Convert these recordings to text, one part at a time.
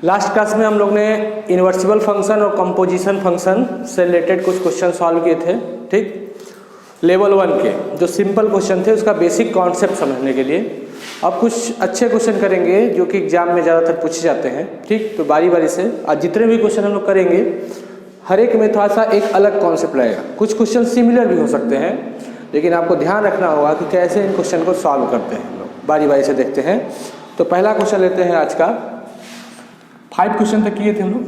Last class में हम लोग ने इन्वर्सिबल फंक्शन और कंपोजिशन फंक्शन से रिलेटेड कुछ क्वेश्चन सॉल्व किए थे। ठीक, लेवल 1 के जो सिंपल क्वेश्चन थे उसका बेसिक कॉन्सेप्ट समझने के लिए। अब कुछ अच्छे क्वेश्चन करेंगे जो कि एग्जाम में ज़्यादातर पूछे जाते हैं। ठीक, तो बारी बारी से आज जितने भी क्वेश्चन हम लोग करेंगे हर एक में थोड़ा सा एक अलग कॉन्सेप्ट लगेगा। कुछ क्वेश्चन सिमिलर भी हो सकते हैं, लेकिन आपको ध्यान रखना होगा कि कैसे इन क्वेश्चन को सॉल्व करते हैं। हम लोग बारी बारी से देखते हैं। तो पहला क्वेश्चन लेते हैं आज का। 5 क्वेश्चन तक किए थे हम लोग।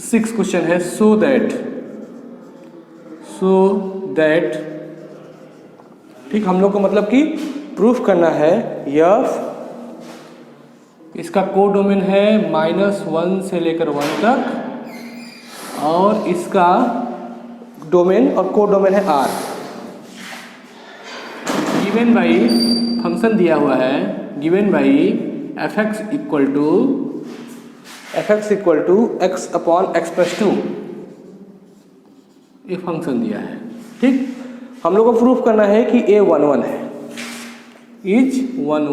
6 क्वेश्चन है। सो दैट ठीक, हम लोग को मतलब कि प्रूफ करना है यफ, इसका कोडोमेन है -1 से लेकर 1 तक और इसका डोमेन और कोडोमेन है R। गिवन बाई फंक्शन दिया हुआ है, given by fx equal to x upon x plus 2 ये फंक्शन दिया है। ठीक, हम लोग को प्रूफ करना है कि a 1 1 है, इज 1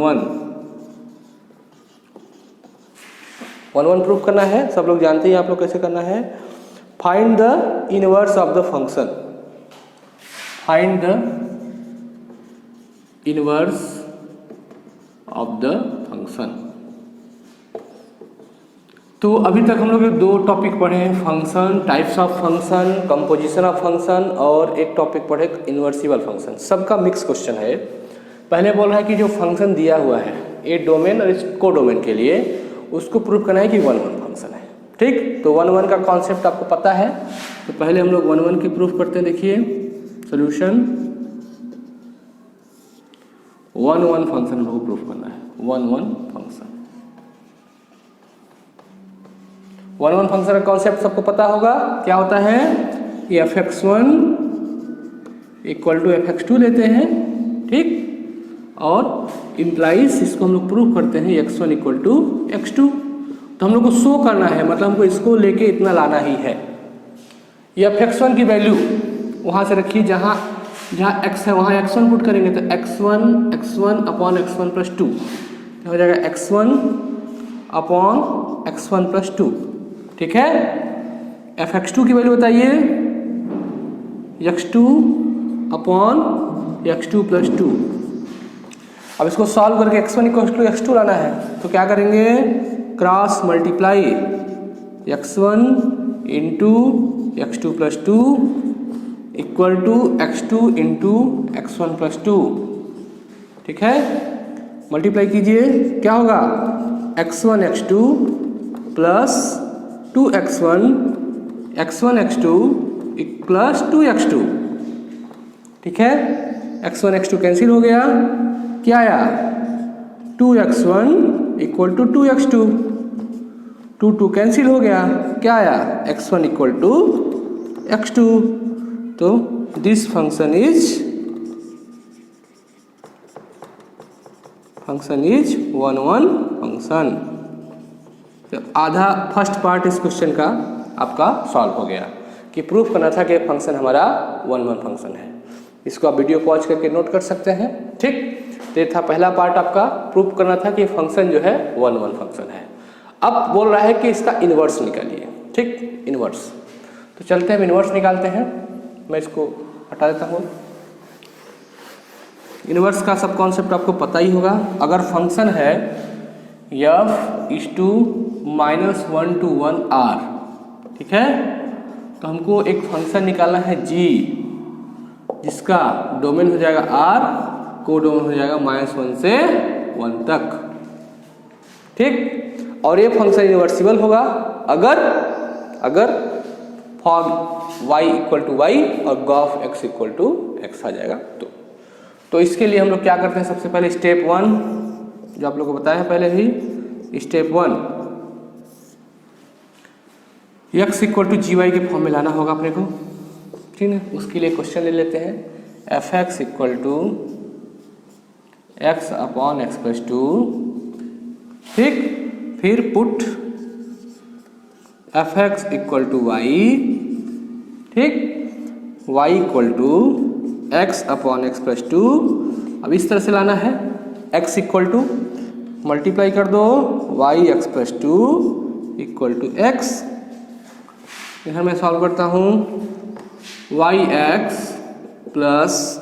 1 प्रूफ करना है। सब लोग जानते हैं आप लोग कैसे करना है। Find the inverse of the function, find the inverse of the function. तो अभी तक हम लोग 2 टॉपिक पढ़े हैं, function, types of function, composition of function, और एक टॉपिक पढ़े इन्वर्सिबल फंक्शन। सबका मिक्स क्वेश्चन है। पहले बोल रहा है कि जो फंक्शन दिया हुआ है ए डोमेन और इस को डोमेन के लिए, उसको प्रूव करना है कि 1 1 फंक्शन है। ठीक, तो 1 1 का कॉन्सेप्ट आपको पता है। तो पहले हम लोग 1 1 की प्रूफ करते हैं। देखिए सोल्यूशन 1 1 फंक्शन हम लोग प्रूफ करना है। 1 1 फंक्शन, 1 1 फंक्शन का कॉन्सेप्ट सबको पता होगा। क्या होता है, ये fx1 इक्वल टू fx2 लेते हैं। ठीक, और इम्प्लाइज इसको हम लोग प्रूव करते हैं x1 इक्वल टू x2। तो हम लोग को शो करना है, मतलब हमको इसको लेके इतना लाना ही है। ये fx1 की वैल्यू वहाँ से रखिए, जहाँ x है वहाँ x1 पुट करेंगे तो x1 अपॉन x1 प्लस 2 हो जाएगा x1 अपॉन x1 प्लस 2। ठीक है, fx2 की वैल्यू बताइए, x2 अपॉन x2 प्लस 2। अब इसको सॉल्व करके x1 इक्वल टू x2 लाना है, तो क्या करेंगे, cross multiply x1 into x2 plus 2 equal to x2 into x1 plus 2। ठीक है, मल्टीप्लाई कीजिए, क्या होगा, x1 x2 plus 2x1 x2 plus 2x2। ठीक है, x1 x2 कैंसिल हो गया, क्या आया, 2x1 equal to 2x2, 2 cancel हो गया, क्या आया, x1 इक्वल टू x2। तो दिस फंक्शन इज 1 1 फंक्शन। तो आधा फर्स्ट पार्ट इस क्वेश्चन का आपका सॉल्व हो गया कि प्रूफ करना था कि फंक्शन हमारा 1 1 फंक्शन है। इसको आप वीडियो पॉज करके नोट कर सकते हैं। ठीक, तो ये था पहला पार्ट आपका, प्रूफ करना था कि फंक्शन जो है 1 1 फंक्शन है। अब बोल रहा है कि इसका इन्वर्स निकालिए। ठीक, इन्वर्स, तो चलते हैं इन्वर्स निकालते हैं। मैं इसको हटा देता हूँ। इन्वर्स का सब कॉन्सेप्ट आपको पता ही होगा। अगर फंक्शन है f is to -1 to 1 r, ठीक है, तो हमको एक फंक्शन निकालना है g, जिसका डोमेन हो जाएगा r, को डोमेन हो जाएगा -1 से 1 तक। ठीक, और ये फंक्शन इन्वर्सिबल होगा अगर form y equal to y और gof x equal to x आ जाएगा। तो इसके लिए हम लोग क्या करते हैं, सबसे पहले स्टेप 1 जो आप लोगों को बताया पहले ही, step 1 x equal to ji y के फॉर्म में लाना होगा अपने को। ठीक है, उसके लिए क्वेश्चन ले लेते हैं, fx equal to x upon x plus 2। ठीक, फिर put fx equal to y, ठीक, y equal to x upon x plus 2। अब इस तरह से लाना है, x इक्वल टू मल्टीप्लाई कर दो Y X plus two equal to X. इधर मैं सॉल्व करता हूँ Y X plus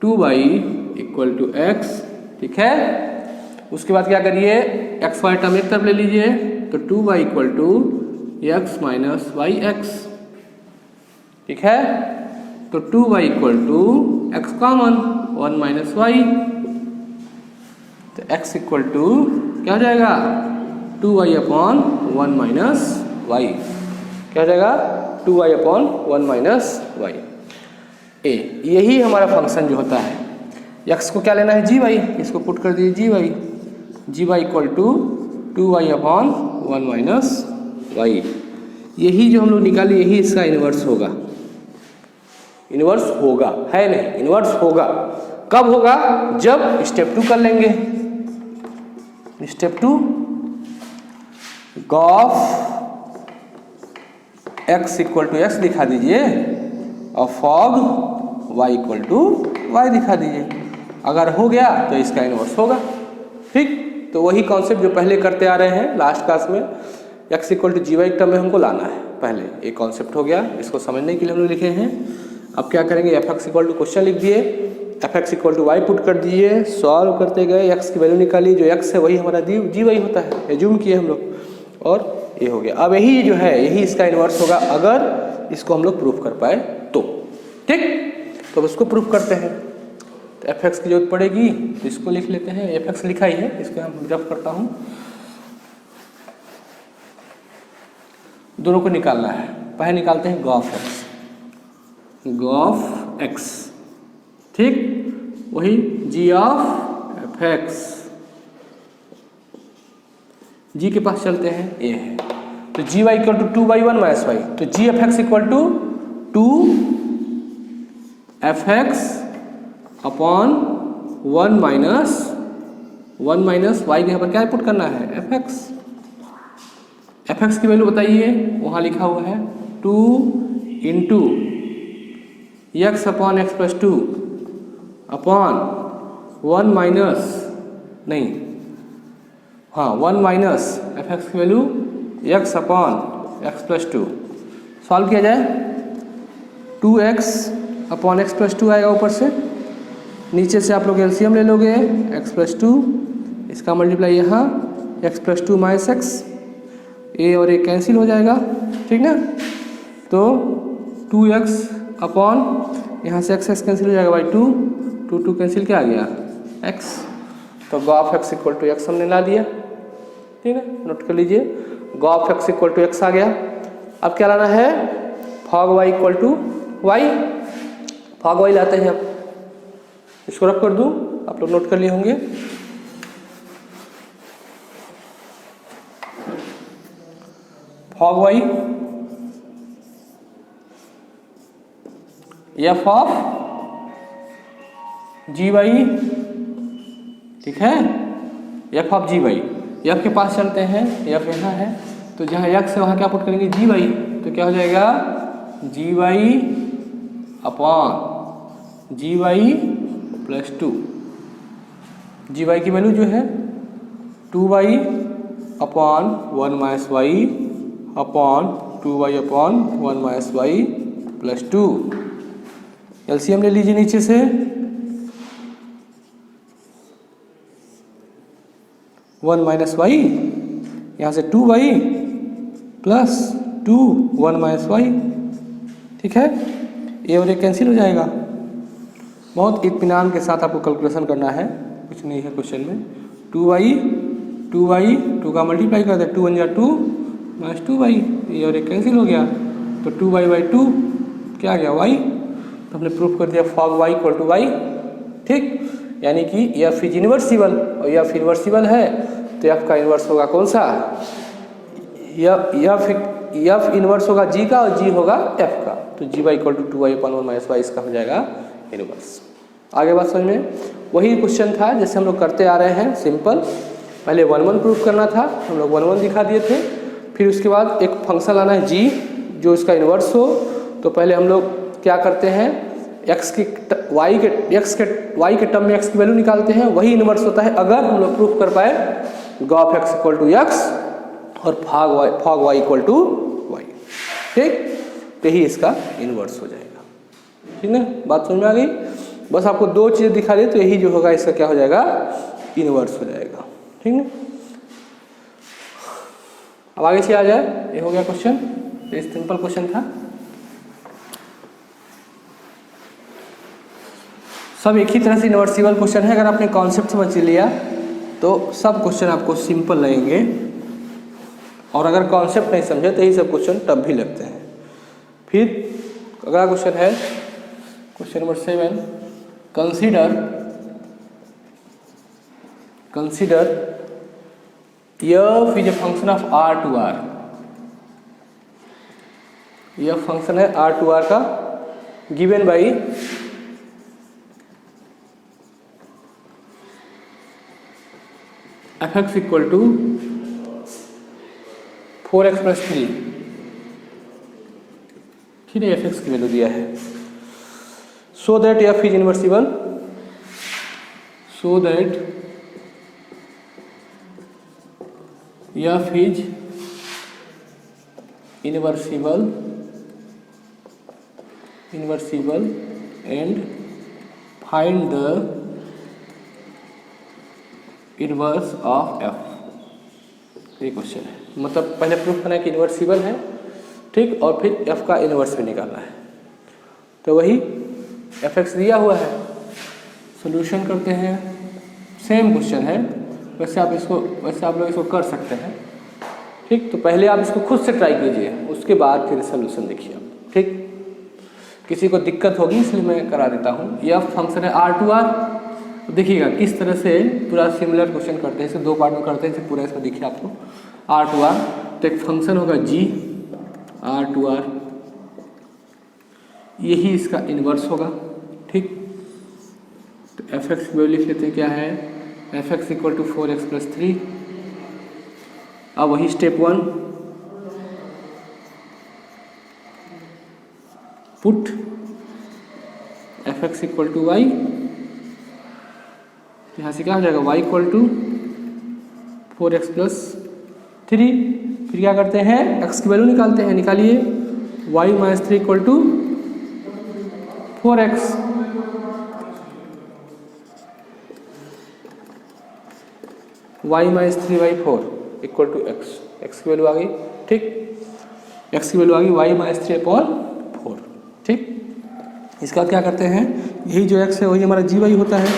2y equal to X, ठीक है। उसके बाद क्या करिए, एक्स वाई टर्म एक तरफ ले लीजिए, तो 2y equal to X minus Y X, ठीक है। तो 2y equal to X common 1 minus Y, तो x इक्वल टू क्या हो जाएगा 2y अपॉन 1 माइनस वाई, क्या हो जाएगा 2y अपॉन 1 माइनस वाई। ए यही हमारा फंक्शन जो होता है, x को क्या लेना है जी वाई, इसको पुट कर दीजिए g Y equal to 2y upon 1 minus y. यही जो हम लोग निकाले यही इसका इन्वर्स होगा, इन्वर्स होगा, है नहीं, इन्वर्स होगा। कब होगा, जब स्टेप 2 कर लेंगे। Step 2 gof x equal to X दिखा दीजिए और fog y equal to Y दिखा दीजिए। अगर हो गया तो इसका इन्वर्स होगा, ठीक। तो वही कॉन्सेप्ट जो पहले करते आ रहे हैं लास्ट क्लास में, x equal to ji Y term में हमको लाना है। पहले एक कॉन्सेप्ट हो गया, इसको समझने के लिए हम लोग लिखे हैं। अब क्या करेंगे, F x equal to question लिख दिए, F x equal to Y put कर दिए, सॉल्व करते गए, एक्स की वैल्यू निकाली, जो एक्स है वही हमारा जी वाई होता है, एज्यूम किए हम लोग, और ये हो गया। अब यही जो है यही इसका इन्वर्स होगा अगर इसको हम लोग प्रूफ कर पाए तो, ठीक। तो अब इसको प्रूफ करते हैं, तो एफ एक्स की जरूरत पड़ेगी, तो इसको लिख लेते हैं। एफ एक्स लिखा ही है, इसको हम रफ करता हूँ, दोनों को निकालना है। पहले निकालते हैं गॉफ एक्स, ठीक। वही G of F X, G के पास चलते हैं, ये है, तो जी Y equal to 2 by 1 minus Y, तो G F x equal to 2 F X upon 1 minus Y के यहाँ पर क्या पुट करना है, एफ एक्स। एफ एक्स की वैल्यू बताइए, वहाँ लिखा हुआ है 2 into X upon X plus 2 upon 1 minus, नहीं हाँ 1 माइनस एफ एक्स की value x upon X plus 2। Solve किया जाए, 2x अपॉन एक्स प्लस 2 आएगा ऊपर से, नीचे से आप लोग एलसीएम ले लोगे, एक्स प्लस 2, इसका मल्टीप्लाई यहाँ एक्स प्लस 2 माइनस एक्स, ए और ए कैंसिल हो जाएगा, ठीक ना। तो 2x अपॉन यहाँ से एक्स कैंसिल हो जाएगा बाई 2 कैंसिल क्या आ गया x, तो g of x equal to x हमने ला दिया, ठीक है। नोट कर लीजिए, g of x equal to x आ गया। अब क्या लाना है, f of y equal to y, f of y लाते हैं। अब इसको रख कर दूँ, आप लोग नोट कर लिए होंगे। Fog y F of G Y, ठीक है, F of G Y. F के पास चलते हैं, एफ यहाँ है, तो जहाँ एक्स है वहाँ क्या पुट करेंगे जी वाई, तो क्या हो जाएगा G Y upon G Y plus 2। G Y की वैल्यू जो है 2y upon 1 minus Y upon 2y upon 1 minus Y plus 2। LCM ले लीजिए नीचे से, वन माइनस वाई, यहाँ से 2y प्लस 2 1 माइनस वाई, ठीक है। ए और ए कैंसिल हो जाएगा। बहुत इत्मीनान के साथ आपको कैलकुलेशन करना है, कुछ नहीं है क्वेश्चन में। 2 का मल्टीप्लाई कर दे, 2 1 2 माइनस 2y, ए और ए कैंसिल हो गया, तो 2y बाई 2 क्या आ गया y, तो हमने प्रूफ कर दिया fog y equal to Y, ठीक। यानी कि एफ इज इन्वर्सिबल, और एफ इन्वर्सिबल है तो एफ का इन्वर्स होगा कौन सा, एफ इन्वर्स होगा जी का और जी होगा एफ का, तो जी Y equal to 2y upon 1 minus y, इसका हो जाएगा इन्वर्स। आगे बात समझ में, वही क्वेश्चन था जैसे हम लोग करते आ रहे हैं, सिंपल। पहले 1 1 प्रूफ करना था, हम लोग 1 1 दिखा दिए थे। फिर उसके बाद एक फंक्शन लाना है जी जो इसका इन्वर्स हो, तो पहले हम लोग क्या करते हैं, वाई के टर्म में एक्स की वैल्यू निकालते हैं, वही इन्वर्स होता है अगर हम लोग प्रूफ कर पाए g of x equal to x और fog Y equal to Y. ठीक, यही इसका इन्वर्स हो जाएगा। ठीक ना, बात समझ में आ गई? बस आपको दो चीज़ें दिखा दे तो यही जो होगा इसका क्या हो जाएगा, इन्वर्स हो जाएगा। ठीक है, अब आगे से आ जाए, ये हो गया क्वेश्चन, ये सिंपल क्वेश्चन था। सब एक ही तरह से इन्वर्सिबल क्वेश्चन है, अगर आपने कॉन्सेप्ट समझ लिया तो सब क्वेश्चन आपको सिंपल लगेंगे, और अगर कॉन्सेप्ट नहीं समझे तो यही सब क्वेश्चन टफ भी लगते हैं। फिर अगला क्वेश्चन है question number 7, consider f is a function of r to r। यह फंक्शन है r टू r का, given by fx equal to 4x plus 3। ठीक है, fx की वैल्यू दिया है। So that f is invertible, so that f is invertible and find the inverse of f। ये क्वेश्चन है, मतलब पहले प्रूफ करना है कि इन्वर्सिबल है, ठीक, और फिर f का इन्वर्स भी निकालना है। तो वही fx दिया हुआ है, सॉल्यूशन करते हैं, सेम क्वेश्चन है, वैसे आप लोग इसको कर सकते हैं। ठीक, तो पहले आप इसको खुद से ट्राई कीजिए, उसके बाद फिर सॉल्यूशन देखिए आप। ठीक, किसी को दिक्कत होगी इसलिए मैं करा देता हूँ। यह फंक्शन है r टू r, तो देखिएगा किस तरह से पूरा सिमिलर क्वेश्चन करते हैं, इसे दो पार्ट में करते हैं, इसे पूरा इसमें देखिए आपको r टू r। तो एक फंक्शन होगा g r टू r, यही इसका इन्वर्स होगा। ठीक, तो fx की वैल्यू लिख लेते हैं, क्या है fx equal to 4x plus 3। अब वही step 1, put fx equal to y, यहाँ से क्या हो जाएगा y equal to 4x plus 3। फिर क्या करते हैं, x की वैल्यू निकालते हैं, निकालिए y minus 3 equal to 4x। y minus 3/4 equal to x की वैल्यू आ गई। ठीक, x की वैल्यू आ गई y माइनस 3/4। ठीक, इसका क्या करते हैं, यही जो x है वही हमारा gy होता है,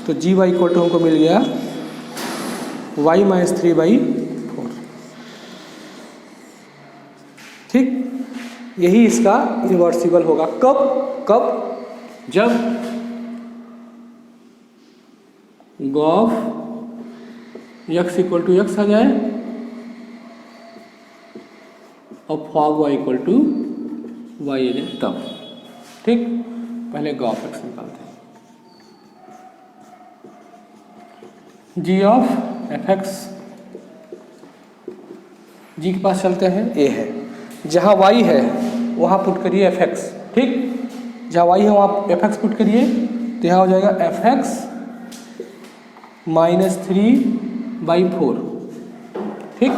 तो gy इक्वल टू हमको मिल गया y माइनस 3/4। ठीक, यही इसका इन्वर्सिबल होगा। कब जब gof x equal to x आ जाए और fog y equal to y आ जाए तब। ठीक, पहले गॉफ x निकालते हैं। g ऑफ fx, g के पास चलते हैं, a है, जहाँ y है वहाँ पुट करिए fx। ठीक, जहाँ y है वहाँ fx पुट करिए, तो यहाँ हो जाएगा fx माइनस 3/4। ठीक,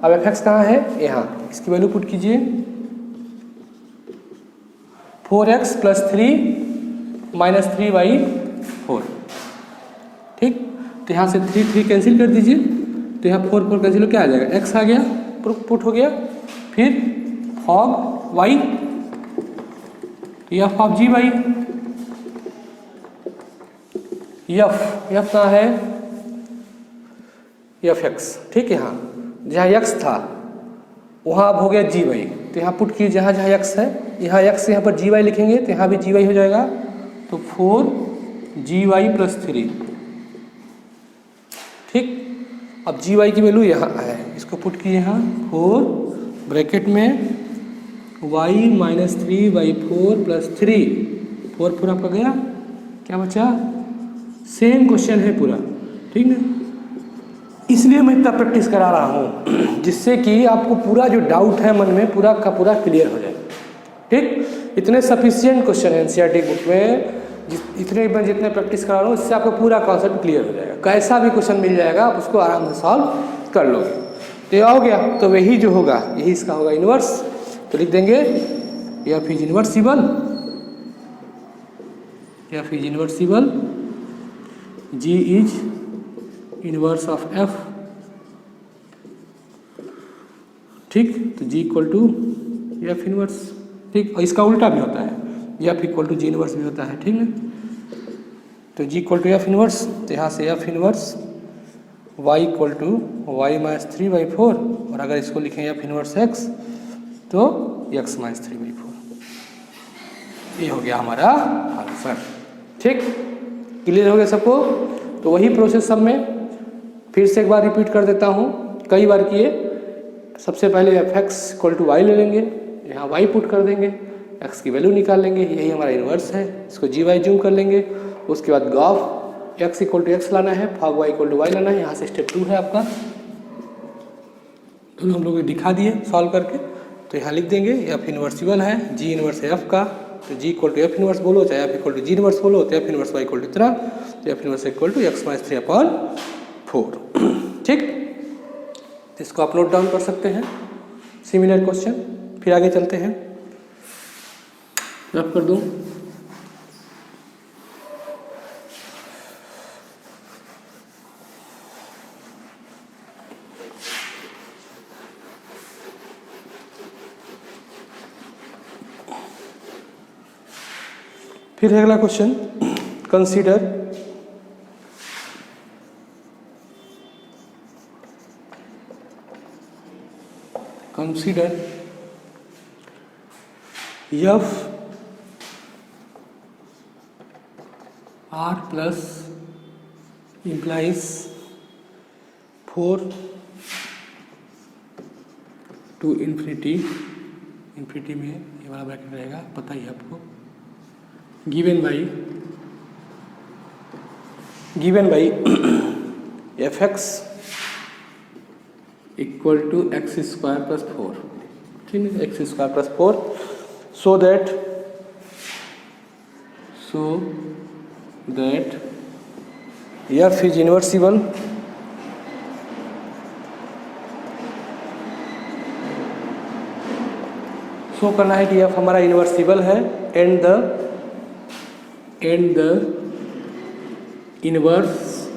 अब fx कहाँ है, यहाँ, इसकी वैल्यू पुट कीजिए 4x प्लस 3 माइनस 3/4। ठीक, तो यहाँ से 3 कैंसिल कर दीजिए, तो यहाँ 4 कैंसिल क्या आ जाएगा, x आ गया, पुट हो गया। फिर फॉग y, या फॉग g y, यफ कहाँ है, fx। ठीक, यहाँ जहाँ x था वहाँ अब हो गया gy, तो यहाँ पुट कीजिए जहाँ x है, यहाँ x यहाँ पर gy लिखेंगे तो यहाँ भी gy हो जाएगा, तो 4gy प्लस 3। ठीक, अब gy की वैल्यू यहाँ है, इसको पुट कीजिए यहाँ 4 ब्रैकेट में y माइनस 3/4 प्लस 3, 4 आपका गया, क्या बचा, सेम क्वेश्चन है पूरा। ठीक है, इसलिए मैं इतना प्रैक्टिस करा रहा हूँ जिससे कि आपको पूरा जो डाउट है मन में पूरा का पूरा क्लियर हो जाए। ठीक, इतने सफिशिएंट क्वेश्चन है एनसीईआरटी बुक में, मैं जितने प्रैक्टिस करा रहा हूँ इससे आपका पूरा कॉन्सेप्ट क्लियर हो जाएगा। कैसा भी क्वेश्चन मिल जाएगा आप उसको आराम से सॉल्व कर लोगे। तो ये हो गया, तो वही जो होगा यही इसका होगा इन्वर्स। तो लिख देंगे f is invertible, f is invertible, g is inverse of f. ठीक, तो जी इक्वल टू एफ इन्वर्स। ठीक, और इसका उल्टा भी होता है, f equal to ji inverse भी होता है। ठीक है, तो जी इक्वल टू एफ इन्वर्स, तो यहाँ से f inverse Y equal to y minus 3/4, और अगर इसको लिखें एफ इन्वर्स एक्स तो एक्स माइनस 3/4। ये हो गया हमारा आंसर। ठीक, क्लियर हो गया सबको। तो वही प्रोसेस सब में फिर से एक बार रिपीट कर देता हूँ, कई बार किए। सबसे पहले F x equal to Y ले लेंगे, यहाँ वाई पुट कर देंगे, एक्स की वैल्यू निकाल लेंगे, यही हमारा इन्वर्स है। इसको जी वाई जूम कर लेंगे। उसके बाद gof x equal to X लाना है, fog Y equal to Y लाना है। यहाँ से स्टेप 2 है आपका, तो हम लोग दिखा दिए सॉल्व करके। तो यहाँ लिख देंगे एफ इन्वर्सिबल है, जी इन्वर्स एफ का, तो जी इक्वल टू एफ इन्वर्स बोलो, चाहे F equal to ji inverse बोलो, तो F inverse Y equal to इतना, तो F inverse equal to X minus 3/4। ठीक, इसको आप नोट डाउन कर सकते हैं, सिमिलर क्वेश्चन। फिर आगे चलते हैं, रफ कर दूँ। फिर अगला question, consider f R plus implies 4 to infinity, infinity में ये वाला ब्रैकेट रहेगा, पता ही है आपको। Given by f x equal to x square plus 4। ठीक है, x square plus 4, so that f is invertible show करना है कि एफ हमारा इन्वर्सिबल है, and the inverse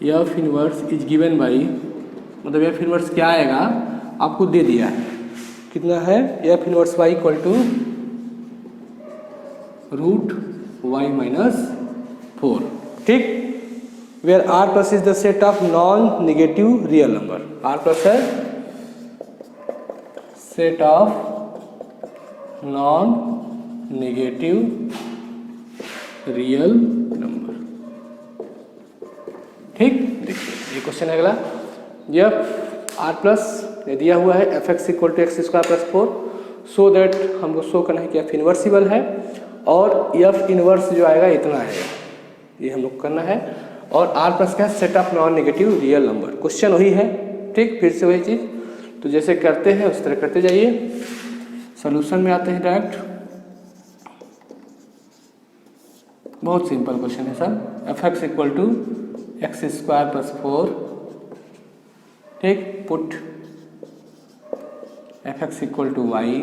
f inverse is given by, मतलब एफ इनवर्स क्या आएगा आपको दे दिया है, कितना है, f inverse y equal to root y minus 4। ठीक, where R plus is the set of non negative real number. R plus है set of non negative real number. ठीक, देखिए ये क्वेश्चन है अगला। एफ आर प्लस दिया हुआ है F x equal to x square plus 4, so that हमको शो करना है कि एफ इन्वर्सिबल है, और एफ इन्वर्स जो आएगा इतना आएगा, ये हम लोग करना है। और आर प्लस का set of non negative real number. Question वही है। ठीक, फिर से वही चीज़, तो जैसे करते हैं उस तरह करते जाइए। सॉल्यूशन में आते हैं डायरेक्ट, बहुत सिंपल क्वेश्चन है sir. F x equal to x square plus 4। ठीक, put f x equal to y,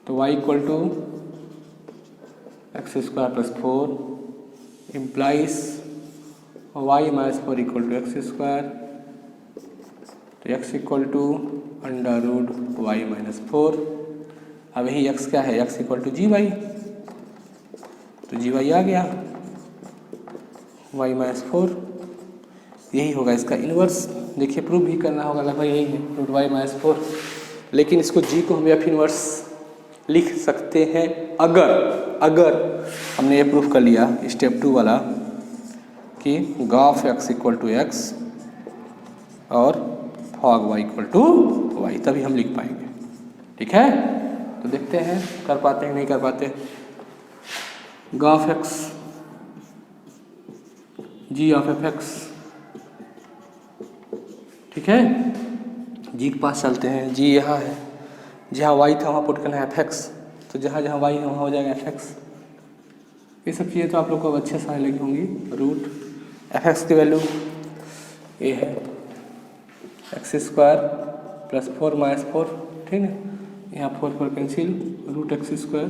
तो y equal to x square plus 4 implies y minus 4 equal to x square, तो x equal to under root y minus 4। अब यही x क्या है, x equal to ji y, तो जी Y आ गया, Y minus 4, यही होगा इसका इन्वर्स। देखिए प्रूफ भी करना होगा, लगभग यही है, रूट वाई माइनस 4। लेकिन इसको जी को हम एफ इन्वर्स लिख सकते हैं अगर हमने ये प्रूफ कर लिया स्टेप 2 वाला कि g of x equal to x और fog Y equal to y, तभी हम लिख पाएंगे। ठीक है, तो देखते हैं कर पाते हैं नहीं कर पाते। Gof X G of F X, ठीक है, जी के पास चलते हैं। जी यहाँ है, जहाँ y था वहाँ पुट करना है fx, तो जहाँ जहाँ y है वहाँ हो जाएगा fx। ये सब चीज़ें तो आप लोग को अच्छे से लगी होंगी। रूट fx की वैल्यू ये है x² + 4 - 4, ठीक है। यहाँ 4 कैंसिल, रूट x²,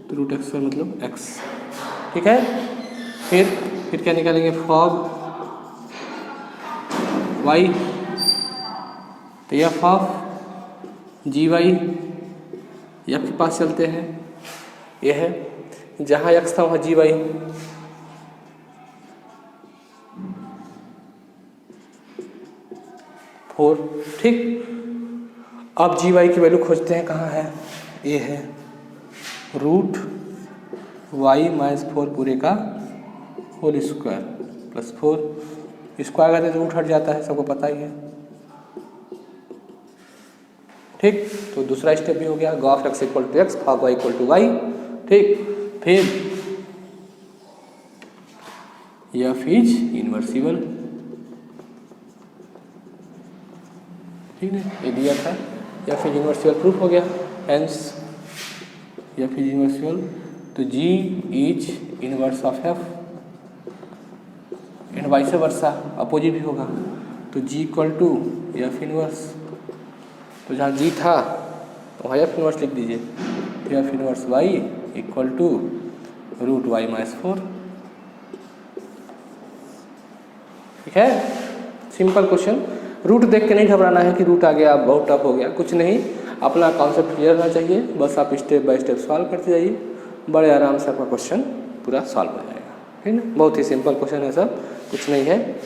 तो रूट x² मतलब x, ठीक है। फिर क्या निकालेंगे, फॉग y, तो F of G Y, F के पास चलते हैं। यह है जहाँ x था वहाँ जी वाई, फोर, ठीक। अब जी वाई की वैल्यू खोजते हैं, कहाँ है, ये है रूट y - 4 पूरे का होल स्क्वायर प्लस 4, स्क्वायर करते तो रूट हट जाता है, सबको पता ही है, ठीक। तो दूसरा स्टेप भी हो गया, gof x = x, fog y = y, ठीक। फिर f इज इनवर्सिबल, ठीक है, ये दिया था, f इज इनवर्सिबल प्रूफ हो गया, हेंस f इज इनवर्सिबल, तो g is inverse of f and vice versa, opposite भी होगा, तो g = f इनवर्स, तो जहाँ g था वहाँ f इनवर्स लिख दीजिए, तो f inverse y = root y - 4, ठीक है। सिंपल क्वेश्चन, रूट देख के नहीं घबराना है कि रूट आ गया बहुत टफ हो गया, कुछ नहीं, अपना कॉन्सेप्ट क्लियर होना चाहिए, बस आप स्टेप बाय स्टेप सॉल्व करते जाइए, बड़े आराम से आपका क्वेश्चन पूरा सॉल्व हो जाएगा, ठीक है। बहुत ही सिंपल क्वेश्चन है सब, कुछ नहीं है।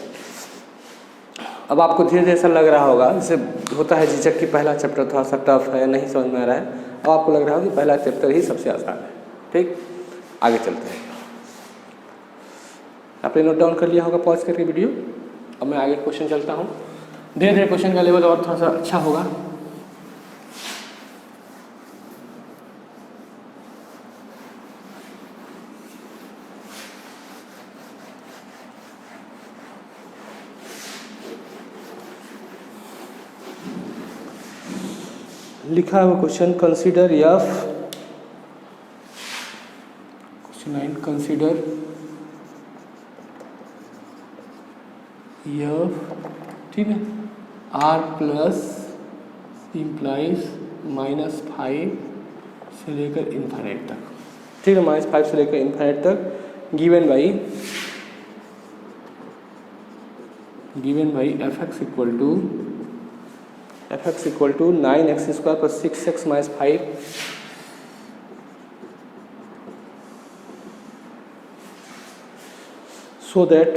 अब आपको धीरे धीरे ऐसा लग रहा होगा, जैसे होता है झिझक की पहला चैप्टर थोड़ा सा टफ है, नहीं समझ में आ रहा है, अब आपको लग रहा होगा कि पहला चैप्टर ही सबसे आसान है, ठीक। आगे चलते हैं, आपने नोट डाउन कर लिया होगा पॉज करके वीडियो। अब मैं आगे क्वेश्चन चलता हूँ, धीरे धीरे क्वेश्चन का लेवल और थोड़ा सा अच्छा होगा। लिखा हुआ question, consider F, question 9, consider F, ठीक है, r प्लस इम्प्लाइज -5 से लेकर इन्फाइनाइट तक, ठीक है, -5 से लेकर इन्फाइनाइट तक, given by fx = 9x² + 6x - 5, so that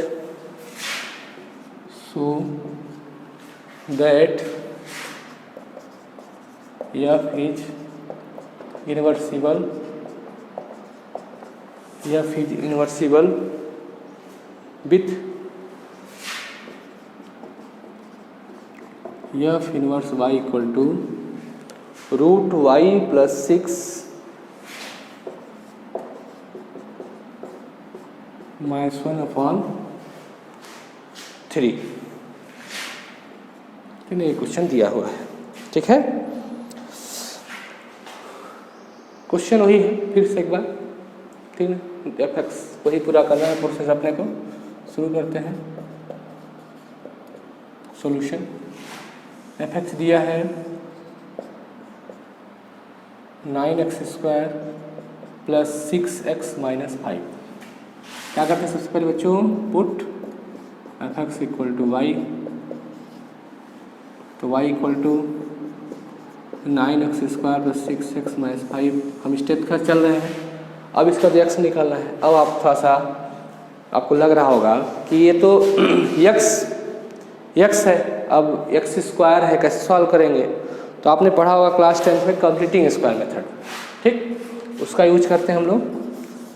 f is inversible with f inverse y = root y + 6 - 1/3, ये क्वेश्चन दिया हुआ है, ठीक है। क्वेश्चन वही है, फिर से एक बार, ठीक है, fx वही पूरा करना है प्रोसेस अपने को। शुरू करते हैं सॉल्यूशन। fx दिया है 9x² + 6x - 5। क्या करते हैं सबसे पहले बच्चों, पुट fx = y, तो y = 9x² + 6x - 5। हम स्टेप का चल रहे हैं, अब इसका जो x निकालना है। अब आप थोड़ा सा आपको लग रहा होगा कि ये तो x है, अब x² है, कैसे सॉल्व करेंगे, तो आपने पढ़ा होगा क्लास 10 में कंप्लीटिंग स्क्वायर मेथड, ठीक, उसका यूज करते हैं हम लोग।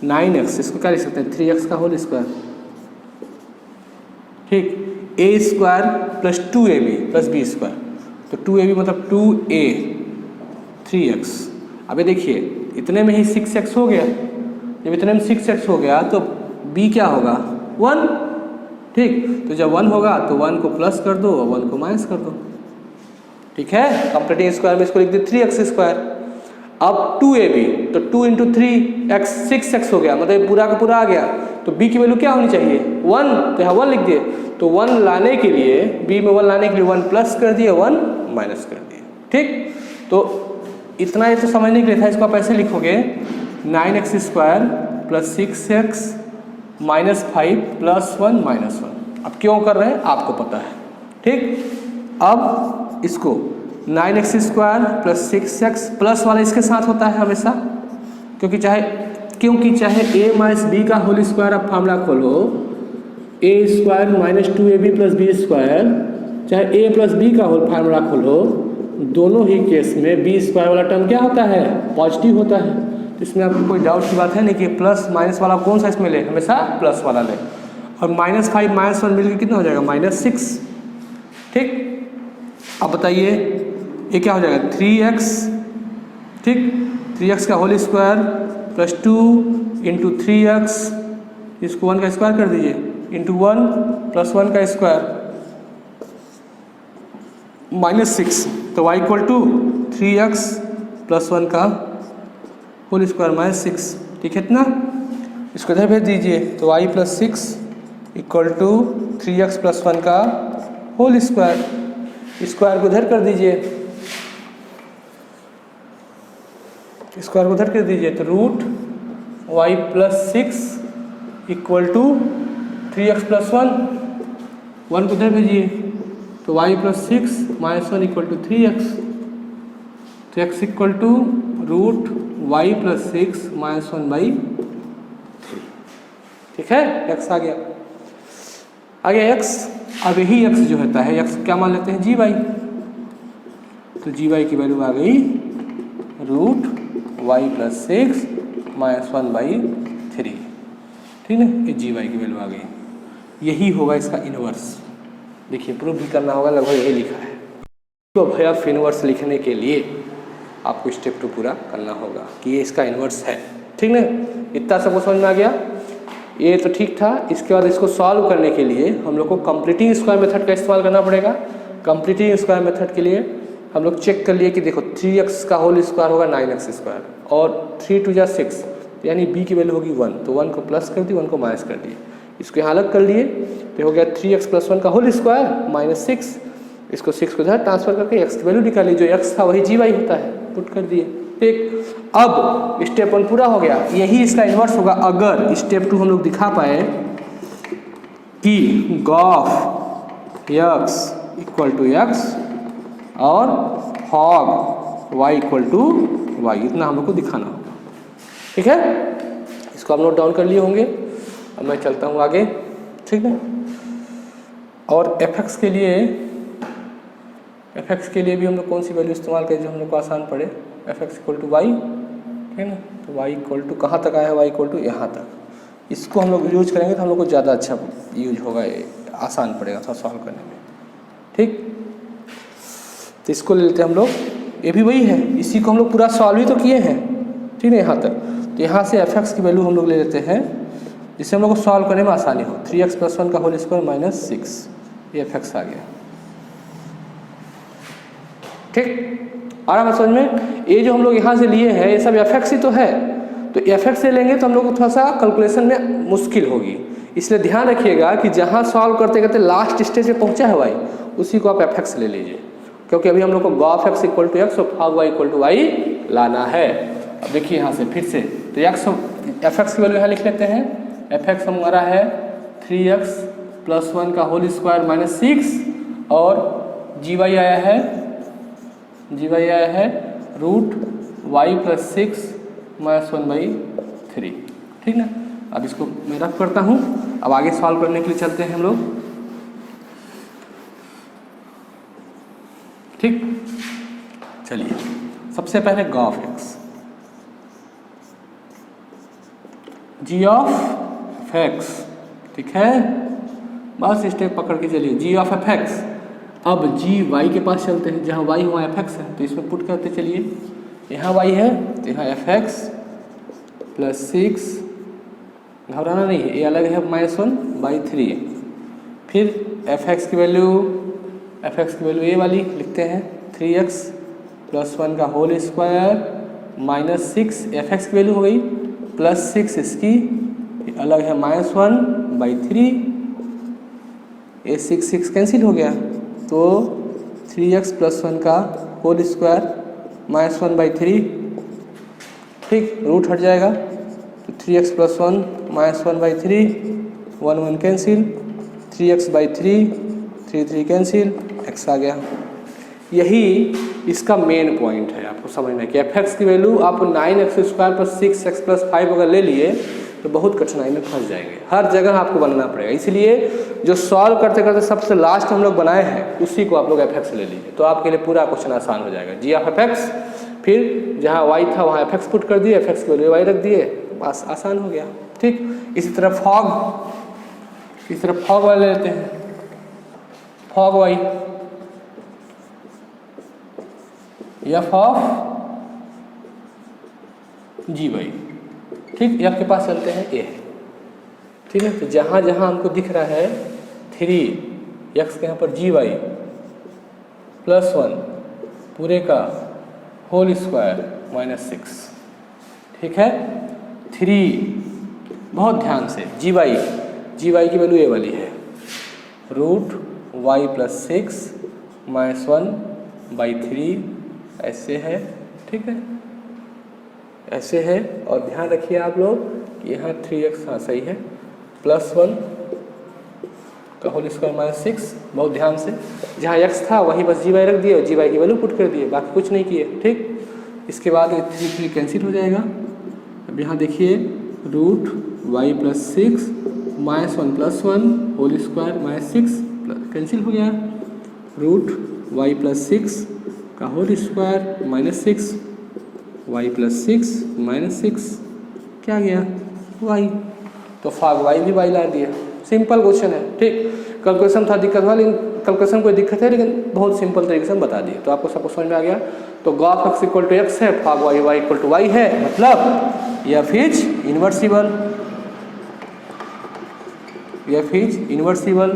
9x, इसको क्या लिख सकते हैं, 3x का होल स्क्वायर, ठीक, a² + 2ab + b², तो 2ab मतलब 2a 3x। अब ये देखिए इतने में ही 6x हो गया, जब इतने में 6x हो गया तो b क्या होगा, 1, ठीक, तो जब 1 होगा तो 1 को प्लस कर दो और 1 को माइनस कर दो, ठीक है, कंप्लीटिंग स्क्वायर में इसको लिख दिए 3x²। अब 2ab तो 2 × 3x 6x हो गया, मतलब पूरा का पूरा आ गया। तो b की वैल्यू क्या होनी चाहिए 1, तो यहाँ 1 लिख दिए। तो 1 लाने के लिए b में 1 लाने के लिए 1 प्लस कर दिए 1 माइनस कर दिए। ठीक, तो इतना ये तो समझने के लिए था। इसको आप ऐसे लिखोगे 9x² + 6x - 5 + 1 - 1। अब क्यों कर रहे हैं आपको पता है। ठीक, अब इसको 9x² + 6x प्लस वाला इसके साथ होता है हमेशा, क्योंकि चाहे a - b का होल स्क्वायर आप फार्मूला खोलो, a² - 2ab + b², चाहे a + b का होल फार्मूला खोलो, दोनों ही केस में b² वाला टर्म क्या होता है पॉजिटिव होता है। तो इसमें आपको कोई डाउट की बात है नहीं कि प्लस माइनस वाला कौन सा इसमें ले, हमेशा प्लस वाला ले। और -5 - 1 मिलकर कितना हो जाएगा -6। ठीक, अब बताइए ये क्या हो जाएगा 3x। ठीक, 3x का होल स्क्वायर + 2 × 3x, इसको 1 का स्क्वायर कर दीजिए, × 1 + 1 का स्क्वायर -6। तो y = 3x + 1 का होल स्क्वायर -6। ठीक है, इतना इसको इधर भेज दीजिए। तो y + 6 = 3x + 1 का होल स्क्वायर, स्क्वायर को इधर कर दीजिए, स्क्वायर को उधर कर दीजिए। तो √y + 6 = 3x + 1, 1 को उधर भेजिए। तो y + 6 - 1 = 3x। तो x = √y + 6 - 1/3। ठीक है, x आ गया। x। अब यही x जो होता है, x क्या मान लेते हैं gy। तो gy की वैल्यू आ गई √y + 6 - 1/3। ठीक है, ये gy की वैल्यू आ गई। यही होगा इसका इन्वर्स। देखिए प्रूफ भी करना होगा, लगभग यही लिखा है। तो भाई आप इन्वर्स लिखने के लिए आपको स्टेप 2 पूरा करना होगा कि ये इसका इन्वर्स है। ठीक ना, इतना सबको समझ में आ गया। ये तो ठीक था। इसके बाद इसको सॉल्व करने के लिए हम लोग को कंप्लीटिंग स्क्वायर मेथड का इस्तेमाल करना पड़ेगा। कंप्लीटिंग स्क्वायर मेथड के लिए हम लोग चेक कर लिए कि देखो 3x का होल स्क्वायर होगा 9x² और 3 × 2 = 6, यानी b की वैल्यू होगी 1। तो 1 को प्लस कर दी, 1 को माइनस कर दिए। इसको यहाँ अलग कर लिए तो हो गया 3x + 1 का होल स्क्वायर -6। इसको 6 को इधर ट्रांसफर करके x की वैल्यू निकाली, जो x था वही gy होता है, पुट कर दिए। ठीक, अब स्टेप 1 पूरा हो गया। यही इसका इन्वर्स होगा अगर स्टेप 2 हम लोग दिखा पाए कि gOf x = x और hog y = y, इतना हम लोग को दिखाना होगा। ठीक है, इसको आप नोट डाउन कर लिए होंगे। अब मैं चलता हूँ आगे। ठीक है, और fx के लिए भी हम लोग कौन सी वैल्यू इस्तेमाल करें जो हम लोग को आसान पड़े। fx = y, ठीक है ना। तो y कहाँ तक आया है, y = यहाँ तक। इसको हम लोग यूज करेंगे तो हम लोग को ज़्यादा अच्छा यूज होगा, आसान पड़ेगा थोड़ा सॉल्व करने में। ठीक, तो इसको ले लेते हैं हम लोग। ये भी वही है, इसी को हम लोग पूरा सॉल्व ही तो किए हैं। ठीक है, यहाँ तक। तो यहाँ से fx की वैल्यू हम लोग ले लेते हैं जिससे हम लोग को सॉल्व करने में आसानी हो। 3x + 1 का होल स्क्वायर -6, ये fx आ गया। ठीक, आ रहा है समझ में। ये जो हम लोग यहाँ से लिए हैं ये सब fx ही तो है। तो fx से लेंगे तो हम लोग को थोड़ा सा कैलकुलेशन में मुश्किल होगी, इसलिए ध्यान रखिएगा कि जहाँ सॉल्व करते करते लास्ट स्टेज पे पहुँचा है y, उसी को आप fx ले लीजिए, क्योंकि अभी हम लोग को gOf x = x और hog y = y लाना है। अब देखिए यहाँ से फिर से, तो fx की वैल्यू यहाँ लिख लेते हैं। fx हमारा है 3x + 1 का होल स्क्वायर -6 और gy आया है √y + 6 - 1/3। ठीक ना। अब इसको मैं रफ करता हूँ। अब आगे सॉल्व करने के लिए चलते हैं हम लोग। ठीक, चलिए सबसे पहले gOf x, g(f)(x), ठीक है। बस स्टेप पकड़ के चलिए, g(f)(x). अब gy के पास चलते हैं, जहाँ y वहाँ fx है, तो इसमें पुट करते चलिए। यहाँ y है तो यहाँ fx + 6, घबराना नहीं है, ये अलग है -1/3। फिर fx की वैल्यू ये वाली लिखते हैं 3x प्लस 1 का होल स्क्वायर माइनस 6 fx की वैल्यू हो गई प्लस 6 इसकी अलग है -1/3, ये 6 कैंसिल हो गया तो 3x प्लस 1 का होल स्क्वायर -1/3, ठीक, रूट हट जाएगा तो 3x plus 1 -1/3, 1 1 cancel, 3x/3, 3 3 cancel, x आ गया। यही इसका मेन पॉइंट है आपको समझना है कि fx की वैल्यू आप 9x² + 6x + 5 अगर ले लिए तो बहुत कठिनाई में फंस जाएंगे, हर जगह आपको बनाना पड़ेगा। इसलिए जो सॉल्व करते करते सबसे लास्ट हम लोग बनाए हैं उसी को आप लोग fx ले लीजिए तो आपके लिए पूरा क्वेश्चन आसान हो जाएगा। जी ऑफ fx, फिर जहाँ y था वहाँ fx पुट कर दिए, fx की वैल्यू y रख दिए, बस आसान हो गया। ठीक, इसी तरह फॉग वाले लेते हैं, fog y f of G Y, ठीक, f के पास चलते हैं a, ठीक है। तो जहाँ जहाँ हमको दिख रहा है 3x के यहाँ पर जी वाई प्लस 1 पूरे का होल स्क्वायर -6, ठीक है। 3 बहुत ध्यान से जी वाई की वैल्यू ये वाली है √y + 6 -1/3, ऐसे है, ठीक है, ऐसे है। और ध्यान रखिए आप लोग कि यहाँ 3x हाँ सही है, प्लस 1 का होल स्क्वायर -6, बहुत ध्यान से, जहाँ x था वहीं बस जी वाई रख दिए और जी वाई की वैल्यू पुट कर दिए, बाकी कुछ नहीं किए, ठीक। इसके बाद 3 कैंसिल हो जाएगा। अब यहाँ देखिए √y + 6 -1 + 1 होल स्क्वायर -6 कैंसिल हो गया, √y + 6 का होल स्क्वायर -6, y + 6 -6 क्या गया y, तो फाग y भी y ला दिया। सिंपल क्वेश्चन है, ठीक। कैलकुलेशन था दिक्कत वाला, लेकिन कैलकुलेशन कोई दिक्कत है लेकिन बहुत सिंपल तरीके से हम बता दिए, तो आपको सब समझ में आ गया। तो गॉफ x = x है, फाग y = y है, मतलब f is invertible, f is invertible,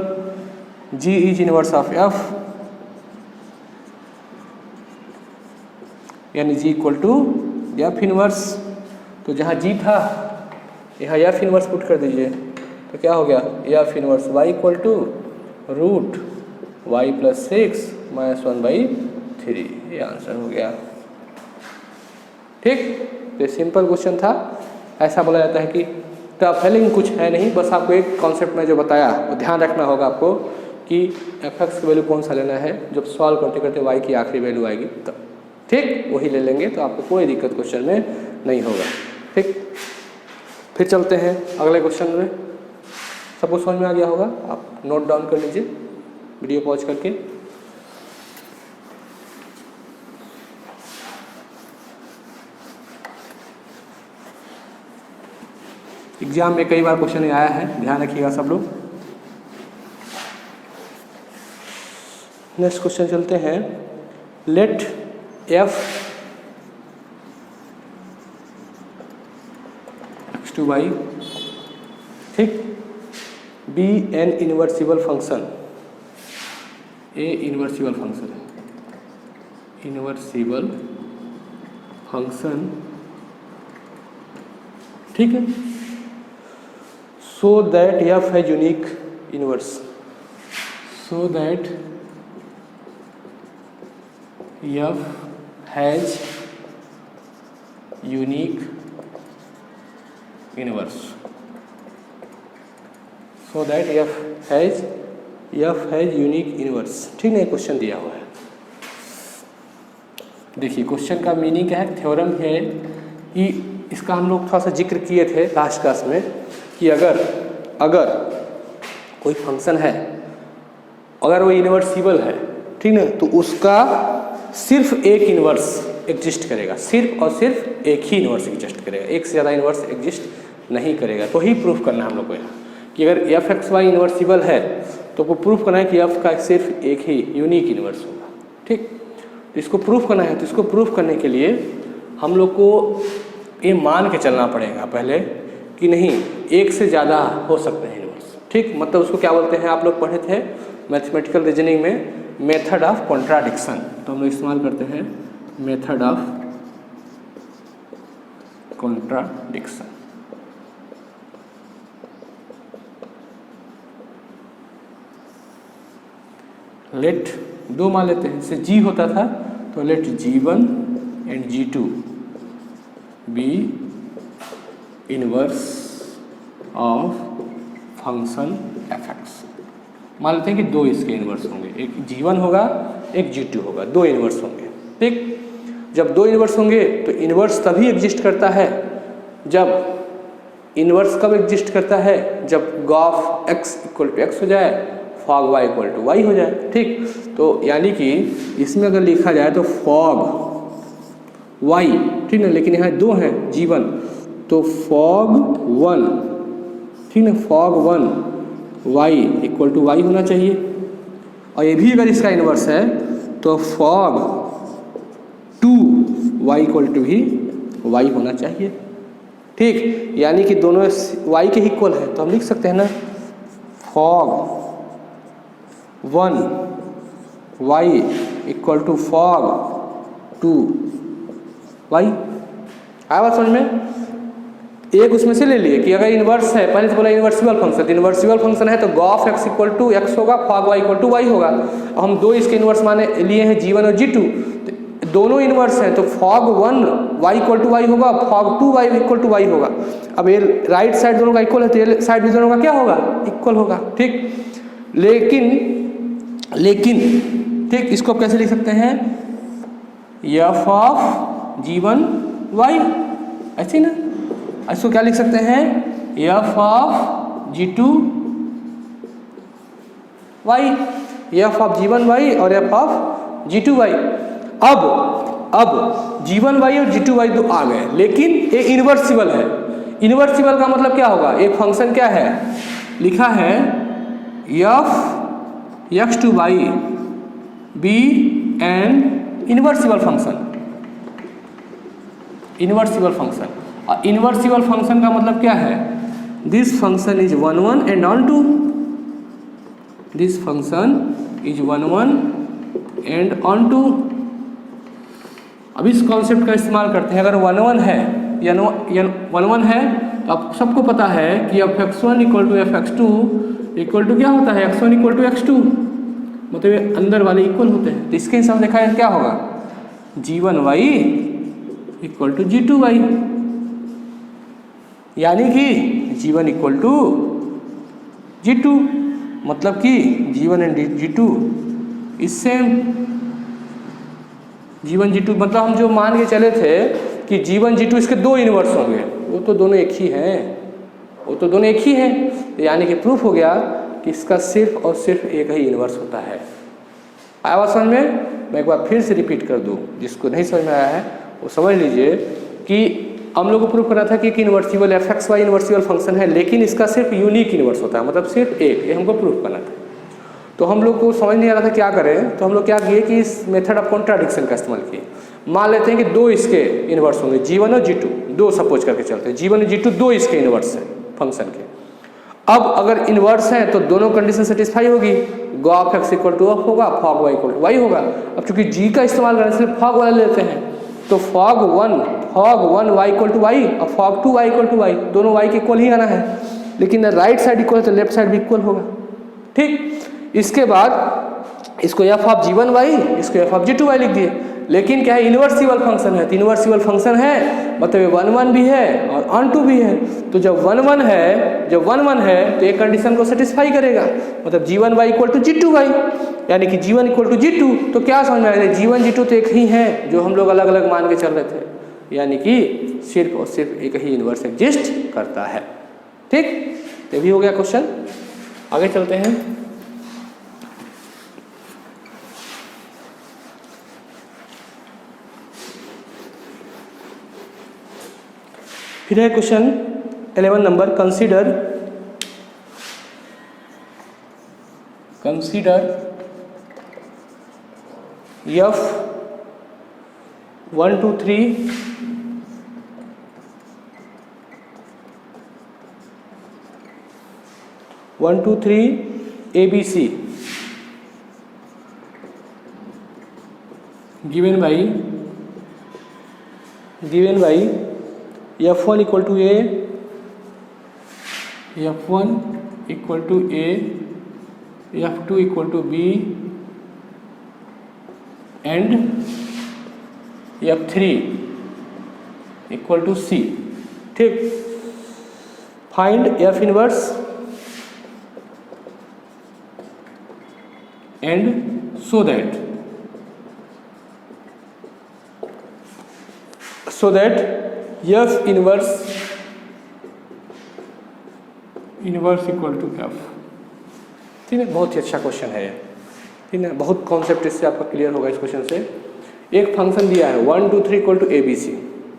g is inverse of f, यानी g = f इनवर्स। तो जहाँ g था यहाँ f इनवर्स पुट कर दीजिए तो क्या हो गया, f इनवर्स y = √y + 6 -1/3, ये आंसर हो गया, ठीक। तो सिंपल क्वेश्चन था, ऐसा बोला जाता है कि टफ है लेकिन कुछ है नहीं, बस आपको एक कॉन्सेप्ट में जो बताया वो ध्यान रखना होगा आपको कि fx की वैल्यू कौन सा लेना है, जब सॉल्व करते करते y की आखिरी वैल्यू आएगी तब, ठीक, वही ले लेंगे तो आपको कोई दिक्कत क्वेश्चन में नहीं होगा, ठीक। फिर चलते हैं अगले क्वेश्चन में। सबको समझ में आ गया होगा, आप नोट डाउन कर लीजिए वीडियो पॉज करके। एग्जाम में कई बार क्वेश्चन आया है, ध्यान रखिएगा सब लोग। नेक्स्ट क्वेश्चन चलते हैं, लेट f x/y, ठीक, बी एन इन्वर्सिबल फंक्शन, ए इन्वर्सिबल फंक्शन है, इन्वर्सिबल फंक्शन, ठीक है। सो दैट f है unique inverse, so that f has unique inverse, so that f has unique inverse, ठीक है। क्वेश्चन दिया हुआ है, देखिए क्वेश्चन का मीनिंग क्या है, थ्योरम है कि इसका हम लोग थोड़ा सा जिक्र किए थे लास्ट क्लास में कि अगर कोई फंक्शन है, अगर वो इन्वर्सिबल है, ठीक ना, तो उसका सिर्फ एक इन्वर्स एग्जिस्ट करेगा, सिर्फ और सिर्फ एक ही इन्वर्स एग्जिस्ट करेगा, एक से ज़्यादा इन्वर्स एग्जिस्ट नहीं करेगा। तो ही प्रूफ करना है हम लोग को यहाँ कि अगर f(x,y) इन्वर्सिबल है तो वो प्रूफ करना है कि f का सिर्फ एक ही यूनिक इन्वर्स होगा, ठीक। तो इसको प्रूफ करना है, तो इसको प्रूफ करने के लिए हम लोग को ये मान के चलना पड़ेगा पहले कि नहीं एक से ज़्यादा हो सकते हैं इन्वर्स, ठीक। मतलब उसको क्या बोलते हैं, आप लोग पढ़े थे मैथमेटिकल रीजनिंग में मेथड ऑफ कॉन्ट्राडिक्शन। तो हम लोग इस्तेमाल करते हैं मेथड ऑफ कॉन्ट्राडिक्शन। लेट दो मान लेते हैं, जैसे जी होता था तो let G1 and G2 be inverse of function fx। मान लेते हैं कि दो इसके इनवर्स होंगे, एक G1 होगा एक G2 होगा, दो इनवर्स होंगे। ठीक, जब दो इनवर्स होंगे तो इनवर्स तभी एग्जिस्ट करता है जब इनवर्स कब एग्जिस्ट करता है, जब gof x equal to x हो जाए, fog y equal to y हो जाए। ठीक, तो यानी कि इसमें अगर लिखा जाए तो फॉग y, ठीक ना, लेकिन यहाँ दो हैं G1, तो फॉग 1, ठीक ना, fog 1 y equal to y होना चाहिए। और ये भी अगर इसका इनवर्स है तो फॉग 2 y इक्वल टू भी y होना चाहिए। ठीक, यानी कि दोनों y के इक्वल है, तो हम लिख सकते हैं ना fog 1 y equal to fog 2 y। आया बात समझ में? एक उसमें से ले लिए कि अगर इन्वर्स है, पहले तो बोला इन्वर्सिबल फंक्शन, तो इन्वर्सिबल फंक्शन है तो gof x equal to x होगा, fog y equal to y होगा। हम दो इसके इन्वर्स माने लिए हैं G1 और G2, तो दोनों इन्वर्स हैं तो fog 1 y equal to y होगा, fog 2 y equal to y होगा। अब ये राइट साइड दोनों का इक्वल है तो ये साइड भी दोनों का क्या होगा, इक्वल होगा। ठीक, लेकिन ठीक, इसको कैसे लिख सकते हैं, f ऑफ G1 y, ऐसे ना, इसको क्या लिख सकते हैं, f of G2 y, f of G1 y और f ऑफ G2 y। अब G1 y और G2 y तो आ गए, लेकिन ये इन्वर्सिबल है। इन्वर्सिबल का मतलब क्या होगा, एक फंक्शन क्या है, लिखा है f x to y be an invertible function. Invertible function, और इन्वर्सिबल फंक्शन का मतलब क्या है, this function is 1 1 and onto, this function is 1 1 and onto. अब इस कॉन्सेप्ट का इस्तेमाल करते हैं, अगर 1 1 है या 1 1 है तो आप सबको पता है कि f(x1) equal to f(x2) equal to क्या होता है, x1 इक्वल टू x2, मतलब ये अंदर वाले इक्वल होते हैं। तो इसके हिसाब से देखा क्या होगा, G1 y equal to G2 y, यानी कि G1 इक्वल टू G2, मतलब कि G1 and G2 is same. G1 G2 मतलब हम जो मान के चले थे कि G1 G2 इसके दो इनवर्स होंगे, वो तो दोनों एक ही हैं, वो तो दोनों एक ही हैं, यानी कि प्रूफ हो गया कि इसका सिर्फ और सिर्फ एक ही इनवर्स होता है। आया बात समझ में? मैं एक बार फिर से रिपीट कर दूं, जिसको नहीं समझ में आया है वो समझ लीजिए कि हम लोग को प्रूफ करना था कि एक इन्वर्सिबल f(x, y) इन्वर्सिबल फंक्शन है, लेकिन इसका सिर्फ यूनिक इन्वर्स होता है, मतलब सिर्फ एक, ये हमको प्रूफ करना था। तो हम लोग को समझ नहीं आ रहा था क्या करें, तो हम लोग क्या किए कि इस मेथड ऑफ कॉन्ट्राडिक्शन का इस्तेमाल किए। मान लेते हैं कि दो इसके इन्वर्स होंगे, G1 और G2, दो सपोज करके चलते हैं, G1 और G2 दो इसके इन्वर्स हैं फंक्शन के। अब अगर इन्वर्स है तो दोनों कंडीशन सेटिस्फाई होगी, gof x equal to f होगा, fog y equal to y होगा। अब चूंकि g का इस्तेमाल करने से फॉग वाला लेते हैं, तो fog 1 y equal to y और fog 2 y equal to y, दोनों y के इक्वल ही आना है, लेकिन राइट साइड इक्वल है तो लेफ्ट साइड भी इक्वल होगा। ठीक, इसके बाद इसको f ऑफ G1 y, इसको f ऑफ G2 y लिख दिए, लेकिन क्या है, इन्वर्सिबल फंक्शन है, तो इन्वर्सिबल फंक्शन है मतलब 1 1 भी है और ऑन टू भी है। तो जब 1 1 है तो एक कंडीशन को सेटिस्फाई करेगा, मतलब G1 y equal to G2 y, यानी कि G1 इक्वल टू G2। तो क्या समझ में आया, G1 G2 तो एक ही है जो हम लोग अलग अलग मान के चल रहे थे, यानी कि सिर्फ और सिर्फ एक ही इन्वर्स एग्जिस्ट करता है। ठीक, ये भी हो गया क्वेश्चन। आगे चलते हैं। फिर है question 11 number, consider f 1 2 3 1 2 3 ABC given by F1 equal to a, F1 equal to a, F2 equal to b and F3 equal to c. ठीक, find F inverse and so that F inverse equal to F। ठीक है, बहुत ही अच्छा question है ये। ठीक है, बहुत कॉन्सेप्ट इससे आपका क्लियर होगा इस क्वेश्चन से। एक फंक्शन दिया है 1 2 3 equal to a b c.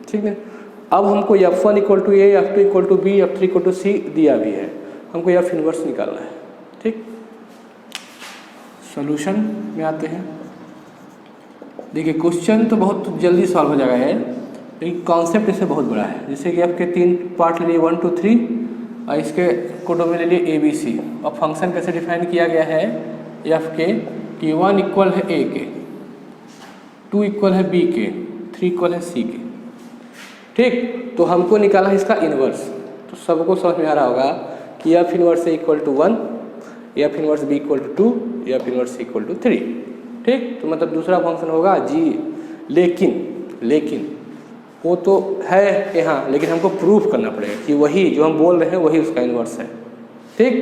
ठीक है, अब हमको F1 equal to a, F2 equal to b, F3 equal to c दिया भी है, हमको F इनवर्स निकालना है। ठीक, सॉल्यूशन में आते हैं। देखिए क्वेश्चन तो बहुत जल्दी सॉल्व हो जाएगा है, लेकिन कॉन्सेप्ट इससे बहुत बड़ा है। जैसे कि आपके 3 पार्ट ले लिए 1 2 3 और इसके कोडोमेन ले लिए ए बी सी। और फंक्शन कैसे डिफाइन किया गया है एफ के कि 1 इक्वल है ए के, 2 इक्वल है बी के, 3 इक्वल है सी के। ठीक, तो हमको निकाला है इसका इन्वर्स। तो सबको समझ में आ रहा होगा कि F inverse A equal to 1, F inverse B equal to 2, F inverse C equal to 3। ठीक, तो मतलब दूसरा फंक्शन होगा जी। लेकिन वो तो है यहाँ, लेकिन हमको प्रूफ करना पड़ेगा कि वही जो हम बोल रहे हैं वही उसका इन्वर्स है। ठीक,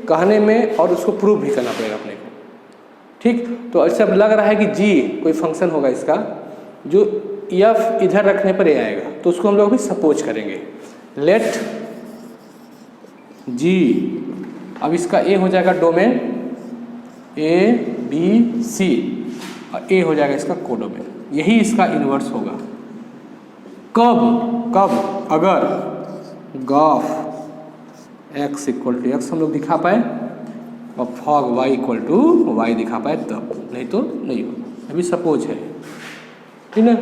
कहने में और उसको प्रूफ भी करना पड़ेगा अपने को। ठीक, तो ऐसा लग रहा है कि जी कोई फंक्शन होगा इसका जो एफ इधर रखने पर ए आएगा, तो उसको हम लोग भी सपोज करेंगे। लेट जी, अब इसका ए हो जाएगा डोमेन ए बी सी और ए हो जाएगा इसका कोडोमेन, यही इसका इन्वर्स होगा। कब अगर gof x equal to x हम लोग दिखा पाए और fog Y equal to Y दिखा पाए तब, नहीं तो नहीं हो। अभी सपोज है, ठीक है।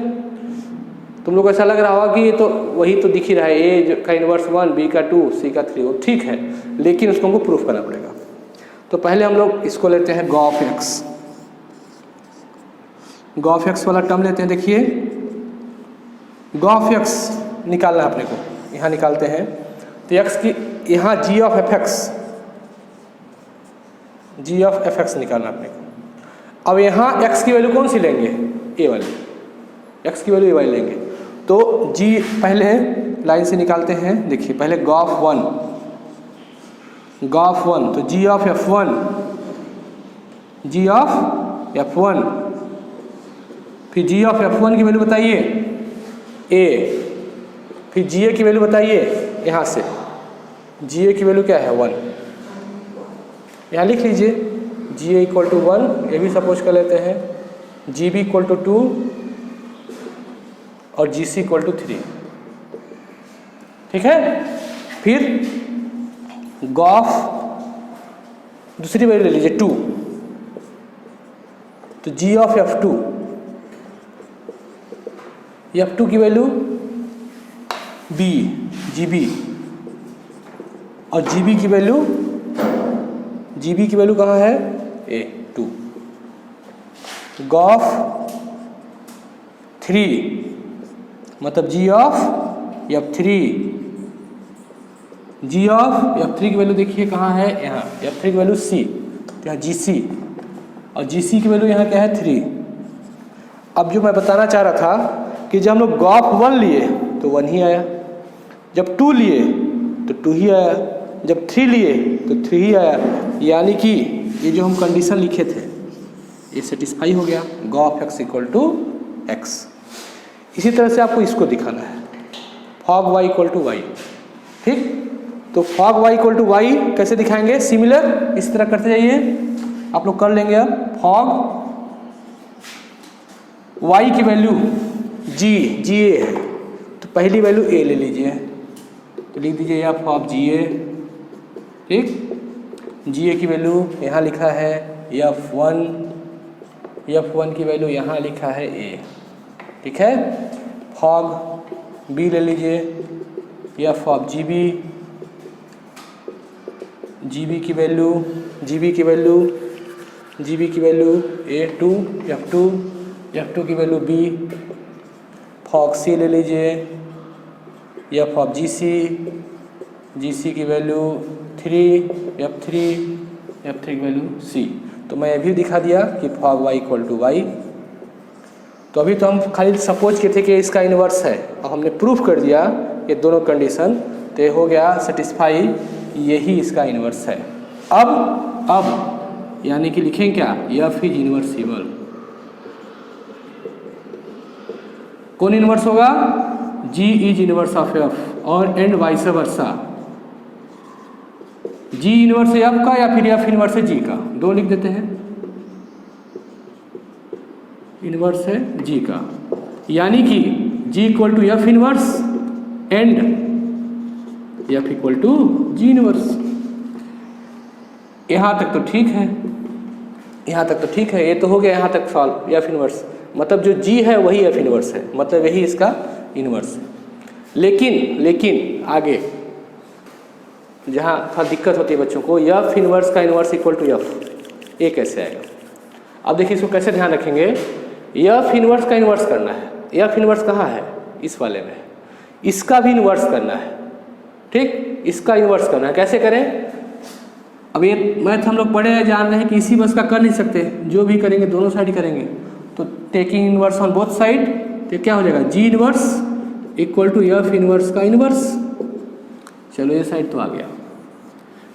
तुम लोग को ऐसा लग रहा होगा कि ये तो वही तो दिख ही रहा है, ए का इन्वर्स 1, बी का 2, सी का 3, वो ठीक है, लेकिन उसको हमको प्रूफ करना पड़ेगा। तो पहले हम लोग इसको लेते हैं गॉफ एक्स। गॉफ एक्स वाला टर्म लेते हैं। देखिए गॉफ एक्स निकालना है अपने को, यहाँ निकालते हैं। तो एक्स की यहाँ जी ऑफ एफ एक्स निकालना अपने को। अब यहाँ एक्स की वैल्यू कौन सी लेंगे? ए वाली, एक्स की वैल्यू ए वाली लेंगे। तो जी पहले लाइन से निकालते हैं। देखिए पहले गॉफ 1, तो जी ऑफ F1, फिर जी ऑफ F1 की वैल्यू बताइए ए, फिर जी ए की वैल्यू बताइए यहाँ से, जी ए की वैल्यू क्या है 1, यहाँ लिख लीजिए जी ए इक्वल टू 1, ये भी सपोज कर लेते हैं, जी बी इक्वल टू 2 और जी सी इक्वल टू 3, ठीक है। फिर गॉफ दूसरी वैल्यू ले लीजिए 2, तो जी ऑफ F2 की वैल्यू बी, जी बी, और जी बी की वैल्यू कहाँ है? ए 2। गॉफ 3 मतलब जी ऑफ F3, की वैल्यू देखिए कहाँ है? यहाँ। F3 की वैल्यू सी, तो यहाँ जी सी, और जी सी की वैल्यू यहाँ क्या है? 3। अब जो मैं बताना चाह रहा था कि जब हम लोग गॉफ 1 लिए तो 1 ही आया, जब 2 लिए तो 2 ही आया, जब 3 लिए तो 3 ही आया, यानी कि ये जो हम कंडीशन लिखे थे ये सेटिस्फाई हो गया। Gof x equal to x. इसी तरह से आपको इसको दिखाना है, fog Y equal to Y, ठीक। तो fog Y equal to y कैसे दिखाएंगे? सिमिलर इस तरह करते जाइए, आप लोग कर लेंगे। अब फॉग वाई की वैल्यू जी ए है, तो पहली वैल्यू ए ले लीजिए, तो लिख दीजिए एफ ऑफ जी ए, ठीक। जी ए की वैल्यू यहाँ लिखा है F1 की वैल्यू यहाँ लिखा है ए, ठीक है। फॉग बी ले लीजिए, एफ ऑफ जी बी की वैल्यू A2 F2, F2 की वैल्यू B, फॉग C ले लीजिए, F ऑफ GC, GC की वैल्यू 3, F3 की वैल्यू C। तो मैं अभी दिखा दिया कि fog y equal to y। तो अभी तो हम खाली सपोज किए थे कि इसका इन्वर्स है, अब हमने प्रूफ कर दिया ये दोनों कंडीशन, तो ये हो गया सेटिस्फाई, यही इसका इन्वर्स है। अब यानी कि लिखें क्या, F इज इन्वर्सिबल। कौन इन्वर्स होगा, G is inverse of F, और and vice versa. G inverse है F का या फिर F इन्वर्स है G का, दो लिख देते हैं। इन्वर्स है G का, यानी कि G equal to F inverse and F equal to G inverse. यहाँ तक तो ठीक है, यहाँ तक तो ठीक है, ये तो हो गया यहाँ तक सॉल्व। F इन्वर्स मतलब जो G है वही F इन्वर्स है, मतलब यही इसका इन्वर्स है। लेकिन आगे जहाँ थोड़ा दिक्कत होती है बच्चों को, F इन्वर्स का इन्वर्स इक्वल टू F, ये कैसे आएगा। अब देखिए इसको कैसे ध्यान रखेंगे, F इन्वर्स का इन्वर्स करना है। F इन्वर्स कहाँ है, इस वाले में, इसका भी इन्वर्स करना है, ठीक, इसका इन्वर्स करना है। कैसे करें, अब ये मैथ हम लोग पढ़े हैं, जान रहे हैं कि इसी बस का कर नहीं सकते, जो भी करेंगे दोनों साइड ही करेंगे। तो taking inverse on both side, तो क्या हो जाएगा, G inverse equal to F inverse का इन्वर्स। चलो ये साइड तो आ गया,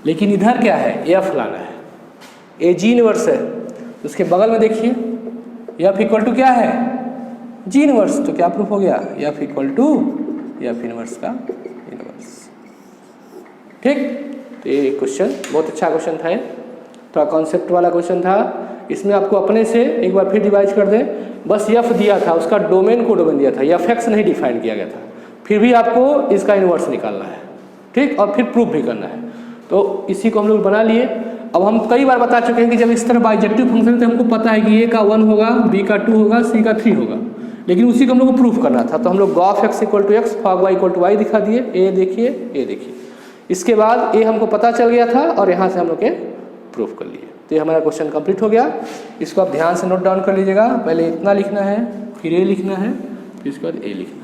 लेकिन इधर क्या है, F लाना है, ये G इन्वर्स है। उसके बगल में देखिए F इक्वल टू क्या है, G इन्वर्स। तो क्या प्रूफ हो गया, F equal to F inverse का इन्वर्स। ठीक, तो ये क्वेश्चन बहुत अच्छा क्वेश्चन था, थोड़ा कॉन्सेप्ट वाला क्वेश्चन था। इसमें आपको अपने से एक बार फिर डिवाइड कर दें, बस F दिया था, उसका डोमेन को डोमेन दिया था, Fx नहीं डिफाइन किया गया था, फिर भी आपको इसका इन्वर्स निकालना है, ठीक, और फिर प्रूफ भी करना है। तो इसी को हम लोग बना लिए। अब हम कई बार बता चुके हैं कि जब इस तरह बाइजेक्टिव फंक्शन तो हमको पता है कि A का 1 होगा, B का 2 होगा, C का 3 होगा, लेकिन उसी को हम लोग को प्रूफ करना था। तो हम लोग gof x equal to x, fog y equal to Y दिखा दिए। ए देखिए, ए देखिए, इसके बाद ए हमको पता चल गया था और यहाँ से हम लोग के प्रूफ कर लिए। तो ये हमारा क्वेश्चन कंप्लीट हो गया। इसको आप ध्यान से नोट डाउन कर लीजिएगा। पहले इतना लिखना है, फिर ए लिखना है, फिर इसके बाद ए लिखना है।